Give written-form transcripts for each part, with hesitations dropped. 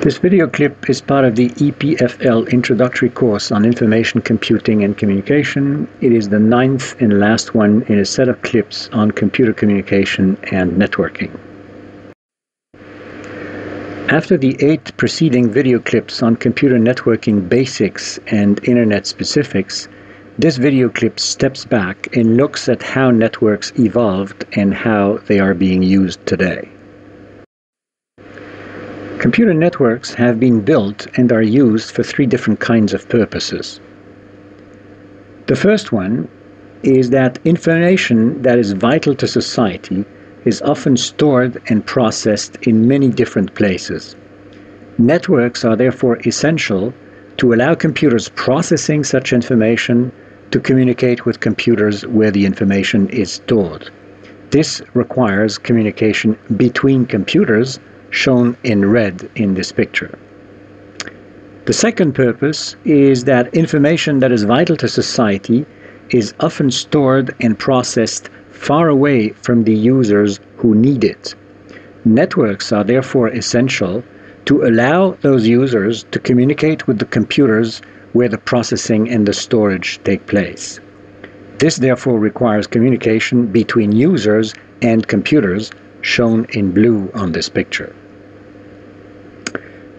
This video clip is part of the EPFL introductory course on information computing and communication. It is the 9th and last one in a set of clips on computer communication and networking. After the 8 preceding video clips on computer networking basics and internet specifics, this video clip steps back and looks at how networks evolved and how they are being used today. Computer networks have been built and are used for 3 different kinds of purposes. The first one is that information that is vital to society is often stored and processed in many different places. Networks are therefore essential to allow computers processing such information to communicate with computers where the information is stored. This requires communication between computers, shown in red in this picture. The second purpose is that information that is vital to society is often stored and processed far away from the users who need it. Networks are therefore essential to allow those users to communicate with the computers where the processing and the storage take place. This therefore requires communication between users and computers, shown in blue on this picture.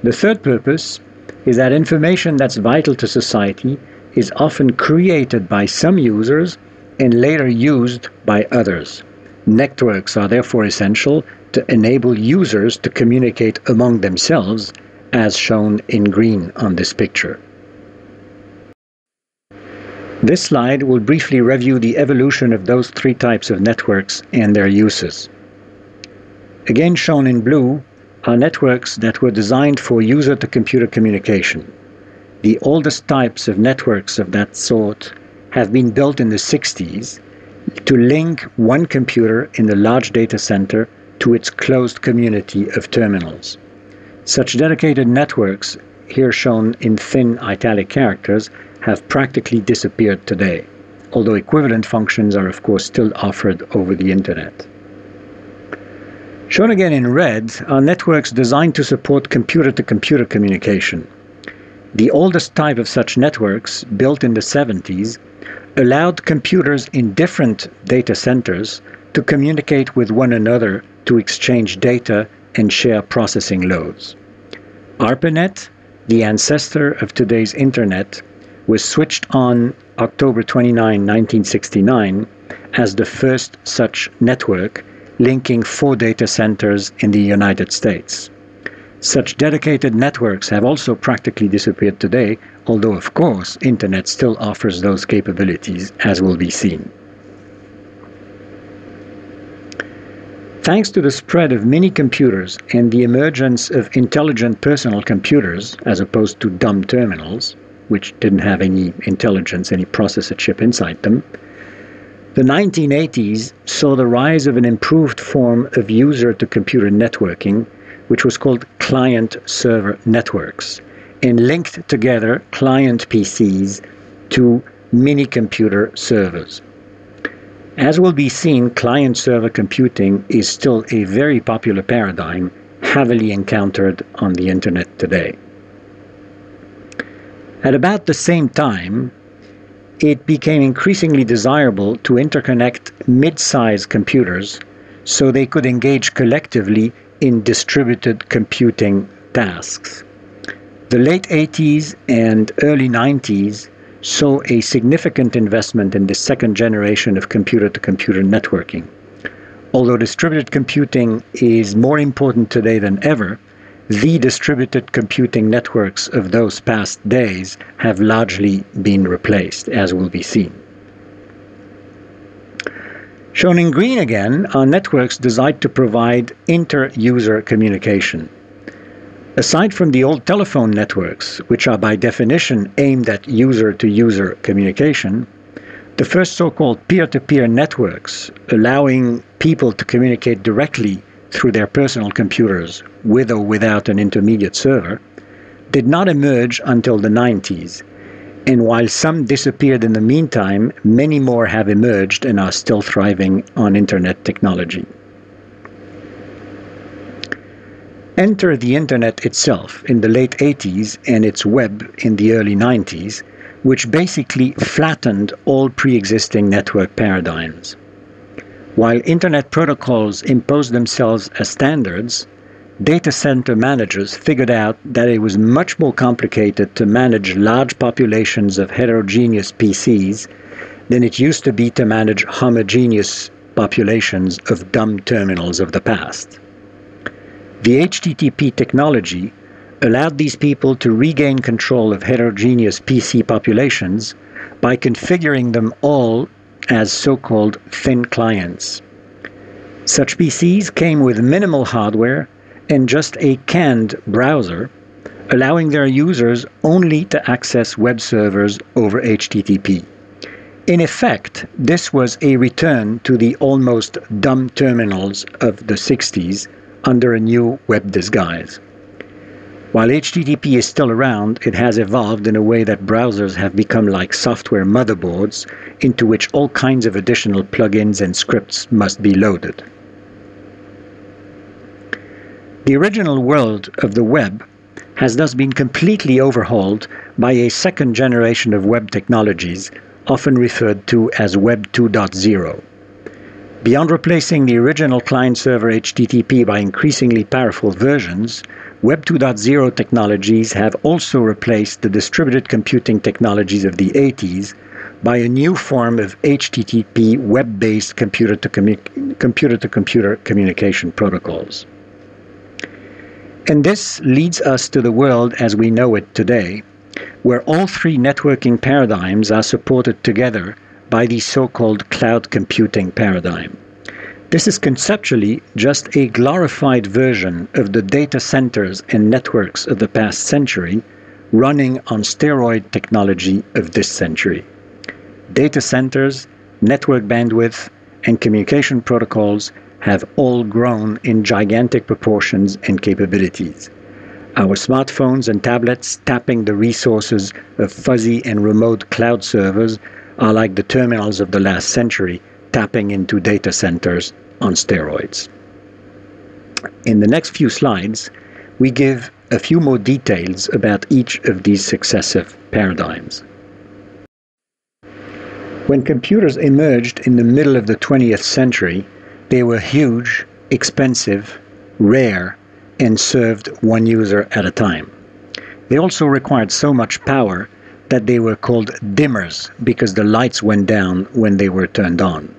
The third purpose is that information that's vital to society is often created by some users and later used by others. Networks are therefore essential to enable users to communicate among themselves, as shown in green on this picture. This slide will briefly review the evolution of those 3 types of networks and their uses. Again shown in blue are networks that were designed for user-to-computer communication. The oldest types of networks of that sort have been built in the 60s to link one computer in the large data center to its closed community of terminals. Such dedicated networks, here shown in thin italic characters, have practically disappeared today, although equivalent functions are of course still offered over the internet. Shown again in red are networks designed to support computer-to-computer communication. The oldest type of such networks, built in the 70s, allowed computers in different data centers to communicate with one another to exchange data and share processing loads. ARPANET, the ancestor of today's Internet, was switched on October 29, 1969 as the first such network, linking 4 data centers in the United States. Such dedicated networks have also practically disappeared today, although of course Internet still offers those capabilities, as will be seen. Thanks to the spread of mini computers and the emergence of intelligent personal computers, as opposed to dumb terminals, which didn't have any intelligence, any processor chip inside them, the 1980s saw the rise of an improved form of user-to-computer networking, which was called client-server networks, and linked together client PCs to mini-computer servers. As will be seen, client-server computing is still a very popular paradigm, heavily encountered on the Internet today. At about the same time, it became increasingly desirable to interconnect mid-size computers so they could engage collectively in distributed computing tasks. The late 80s and early 90s saw a significant investment in the second generation of computer-to-computer networking. Although distributed computing is more important today than ever, the distributed computing networks of those past days have largely been replaced, as will be seen. Shown in green again are networks designed to provide inter-user communication. Aside from the old telephone networks, which are by definition aimed at user-to-user communication, the first so-called peer-to-peer networks, allowing people to communicate directly through their personal computers, with or without an intermediate server, did not emerge until the 90s, and while some disappeared in the meantime, many more have emerged and are still thriving on Internet technology. Enter the Internet itself in the late 80s and its web in the early 90s, which basically flattened all pre-existing network paradigms. While Internet protocols imposed themselves as standards, data center managers figured out that it was much more complicated to manage large populations of heterogeneous PCs than it used to be to manage homogeneous populations of dumb terminals of the past. The HTTP technology allowed these people to regain control of heterogeneous PC populations by configuring them all as so-called thin clients. Such PCs came with minimal hardware and just a canned browser, allowing their users only to access web servers over HTTP. In effect, this was a return to the almost dumb terminals of the 60s under a new web disguise. While HTTP is still around, it has evolved in a way that browsers have become like software motherboards into which all kinds of additional plugins and scripts must be loaded. The original world of the web has thus been completely overhauled by a second generation of web technologies, often referred to as Web 2.0. Beyond replacing the original client-server HTTP by increasingly powerful versions, Web 2.0 technologies have also replaced the distributed computing technologies of the 80s by a new form of HTTP web-based computer-to-computer communication protocols. And this leads us to the world as we know it today, where all three networking paradigms are supported together by the so-called cloud computing paradigm. This is conceptually just a glorified version of the data centers and networks of the past century running on steroid technology of this century. Data centers, network bandwidth, and communication protocols have all grown in gigantic proportions and capabilities. Our smartphones and tablets tapping the resources of fuzzy and remote cloud servers are like the terminals of the last century tapping into data centers on steroids. In the next few slides, we give a few more details about each of these successive paradigms. When computers emerged in the middle of the 20th century, they were huge, expensive, rare, and served one user at a time. They also required so much power that they were called dimmers because the lights went down when they were turned on.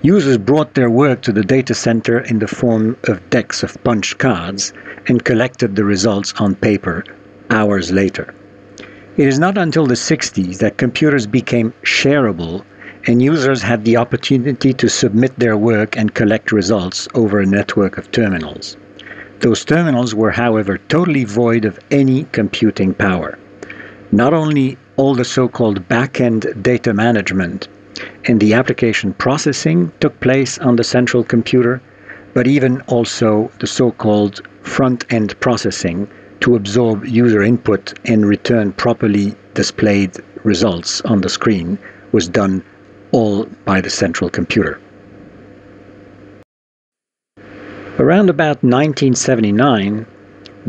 Users brought their work to the data center in the form of decks of punch cards and collected the results on paper hours later. It is not until the 60s that computers became shareable and users had the opportunity to submit their work and collect results over a network of terminals. Those terminals were, however, totally void of any computing power. Not only all the so-called back-end data management and the application processing took place on the central computer, but even also the so-called front-end processing to absorb user input and return properly displayed results on the screen was done all by the central computer. Around about 1979,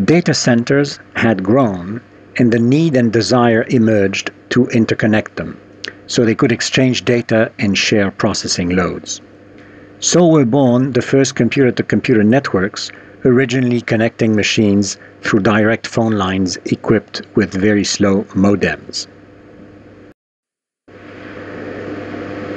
data centers had grown and the need and desire emerged to interconnect them, so they could exchange data and share processing loads. So were born the first computer-to-computer networks, originally connecting machines through direct phone lines equipped with very slow modems.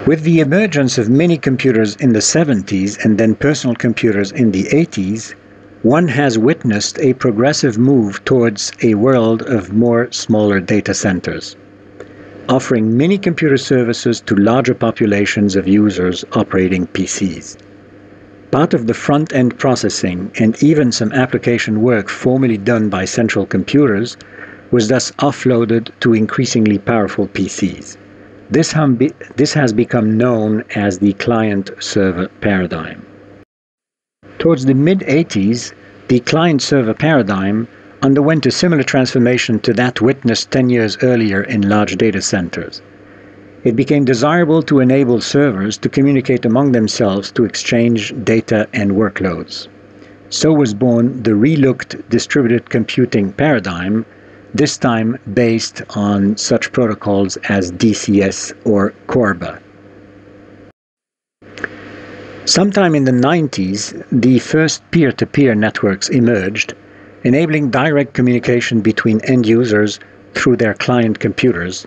With the emergence of mini computers in the 70s and then personal computers in the 80s, one has witnessed a progressive move towards a world of more smaller data centers, offering mini computer services to larger populations of users operating PCs. Part of the front-end processing and even some application work formerly done by central computers was thus offloaded to increasingly powerful PCs. This has become known as the client-server paradigm. Towards the mid-80s, the client-server paradigm underwent a similar transformation to that witnessed 10 years earlier in large data centers. It became desirable to enable servers to communicate among themselves to exchange data and workloads. So was born the relooked distributed computing paradigm, this time based on such protocols as DCS or CORBA. Sometime in the 90s, the first peer-to-peer networks emerged, enabling direct communication between end users through their client computers,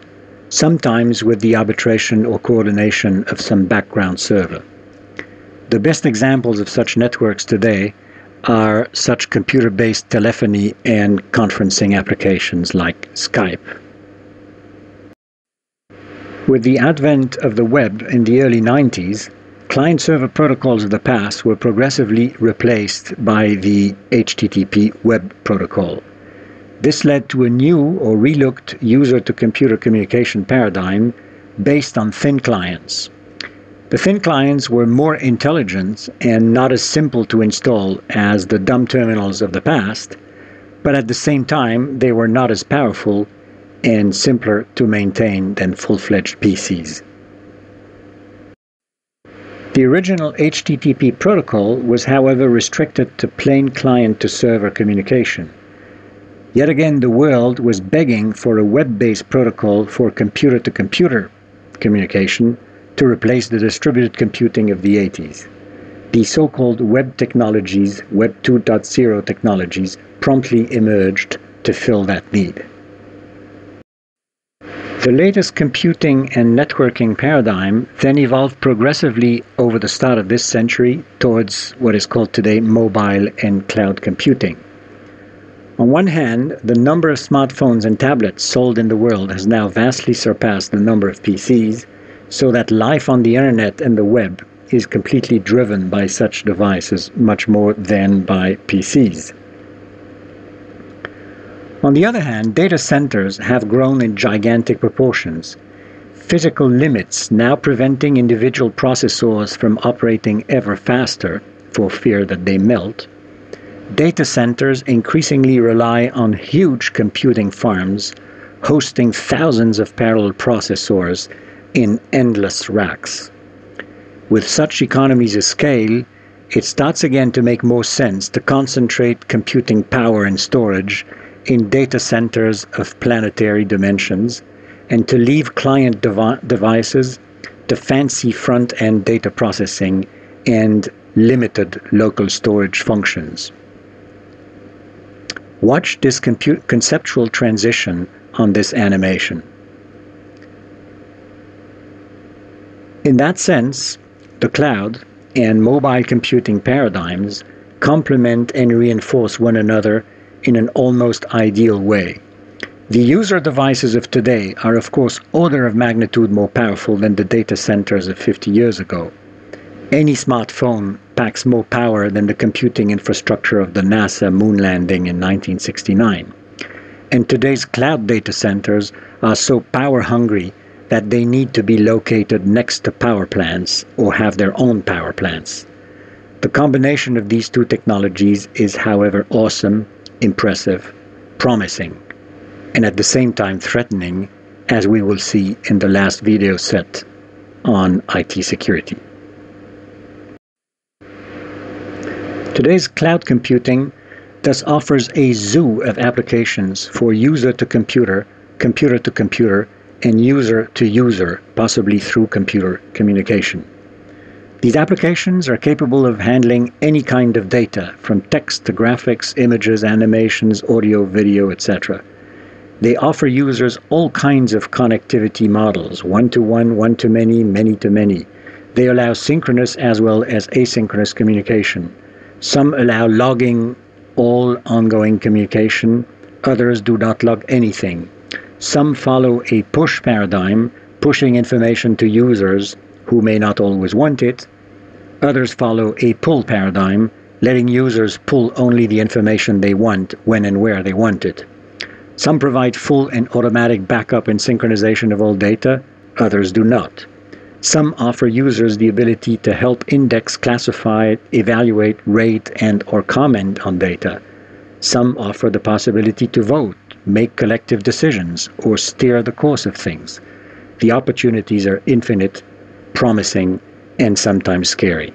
sometimes with the arbitration or coordination of some background server. The best examples of such networks today are such computer-based telephony and conferencing applications like Skype. With the advent of the web in the early 90s, client-server protocols of the past were progressively replaced by the HTTP web protocol. This led to a new or relooked user-to-computer communication paradigm based on thin clients. The thin clients were more intelligent and not as simple to install as the dumb terminals of the past, but at the same time they were not as powerful and simpler to maintain than full-fledged PCs. The original HTTP protocol was, however, restricted to plain client-to-server communication. Yet again, the world was begging for a web-based protocol for computer-to-computer communication to replace the distributed computing of the 80s. The so-called web technologies, Web 2.0 technologies, promptly emerged to fill that need. The latest computing and networking paradigm then evolved progressively over the start of this century towards what is called today mobile and cloud computing. On one hand, the number of smartphones and tablets sold in the world has now vastly surpassed the number of PCs, so that life on the internet and the web is completely driven by such devices much more than by PCs. On the other hand, data centers have grown in gigantic proportions. Physical limits now preventing individual processors from operating ever faster for fear that they melt. Data centers increasingly rely on huge computing farms hosting thousands of parallel processors in endless racks. With such economies of scale, it starts again to make more sense to concentrate computing power and storage in data centers of planetary dimensions, and to leave client devices to fancy front-end data processing and limited local storage functions. Watch this conceptual transition on this animation. In that sense, the cloud and mobile computing paradigms complement and reinforce one another in an almost ideal way. The user devices of today are of course order of magnitude more powerful than the data centers of 50 years ago. Any smartphone packs more power than the computing infrastructure of the NASA moon landing in 1969. And today's cloud data centers are so power hungry that they need to be located next to power plants or have their own power plants. The combination of these two technologies is, however, awesome, impressive, promising, and at the same time threatening, as we will see in the last video set on IT security. Today's cloud computing thus offers a zoo of applications for user-to-computer, computer-to-computer, and user-to-user, possibly through computer communication. These applications are capable of handling any kind of data, from text to graphics, images, animations, audio, video, etc. They offer users all kinds of connectivity models, one-to-one, one-to-many, many-to-many. They allow synchronous as well as asynchronous communication. Some allow logging all ongoing communication, others do not log anything. Some follow a push paradigm, pushing information to users who may not always want it. Others follow a pull paradigm, letting users pull only the information they want when and where they want it. Some provide full and automatic backup and synchronization of all data, others do not. Some offer users the ability to help index, classify, evaluate, rate, and/or comment on data. Some offer the possibility to vote, make collective decisions, or steer the course of things. The opportunities are infinite, promising, and sometimes scary.